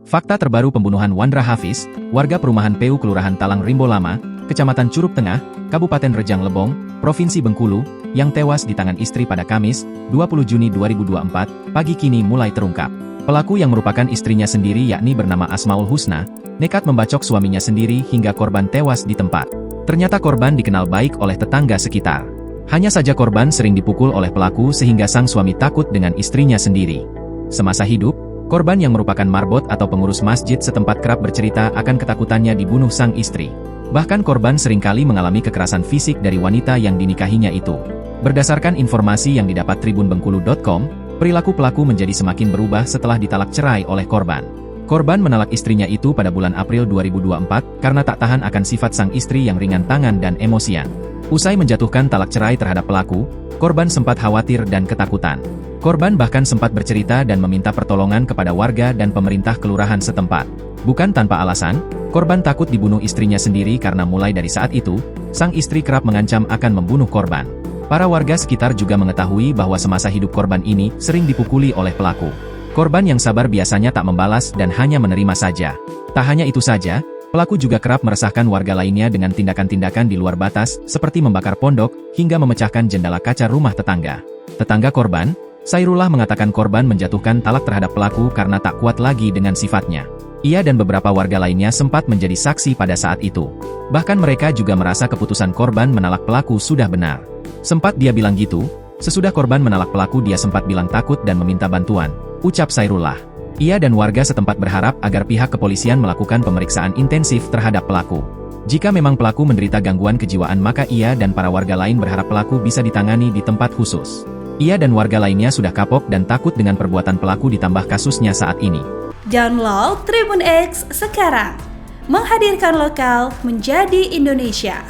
Fakta terbaru pembunuhan Wandra Hafiz, warga perumahan PU Kelurahan Talang Rimbo Lama, Kecamatan Curug Tengah, Kabupaten Rejang Lebong, Provinsi Bengkulu, yang tewas di tangan istri pada Kamis, 20 Juni 2024, pagi kini mulai terungkap. Pelaku yang merupakan istrinya sendiri yakni bernama Asmaul Husna, nekat membacok suaminya sendiri hingga korban tewas di tempat. Ternyata korban dikenal baik oleh tetangga sekitar. Hanya saja korban sering dipukul oleh pelaku sehingga sang suami takut dengan istrinya sendiri. Semasa hidup, korban yang merupakan marbot atau pengurus masjid setempat kerap bercerita akan ketakutannya dibunuh sang istri. Bahkan korban seringkali mengalami kekerasan fisik dari wanita yang dinikahinya itu. Berdasarkan informasi yang didapat tribunbengkulu.com, perilaku pelaku menjadi semakin berubah setelah ditalak cerai oleh korban. Korban menalak istrinya itu pada bulan April 2024 karena tak tahan akan sifat sang istri yang ringan tangan dan emosian. Usai menjatuhkan talak cerai terhadap pelaku, korban sempat khawatir dan ketakutan. Korban bahkan sempat bercerita dan meminta pertolongan kepada warga dan pemerintah kelurahan setempat. Bukan tanpa alasan, korban takut dibunuh istrinya sendiri karena mulai dari saat itu, sang istri kerap mengancam akan membunuh korban. Para warga sekitar juga mengetahui bahwa semasa hidup korban ini sering dipukuli oleh pelaku. Korban yang sabar biasanya tak membalas dan hanya menerima saja. Tak hanya itu saja, pelaku juga kerap meresahkan warga lainnya dengan tindakan-tindakan di luar batas, seperti membakar pondok, hingga memecahkan jendela kaca rumah tetangga. Tetangga korban, Sairullah mengatakan korban menjatuhkan talak terhadap pelaku karena tak kuat lagi dengan sifatnya. Ia dan beberapa warga lainnya sempat menjadi saksi pada saat itu. Bahkan mereka juga merasa keputusan korban menalak pelaku sudah benar. Sempat dia bilang gitu, sesudah korban menalak pelaku dia sempat bilang takut dan meminta bantuan, ucap Sairullah. Ia dan warga setempat berharap agar pihak kepolisian melakukan pemeriksaan intensif terhadap pelaku. Jika memang pelaku menderita gangguan kejiwaan maka ia dan para warga lain berharap pelaku bisa ditangani di tempat khusus. Ia dan warga lainnya sudah kapok dan takut dengan perbuatan pelaku ditambah kasusnya saat ini. Download Tribun X sekarang, menghadirkan lokal menjadi Indonesia.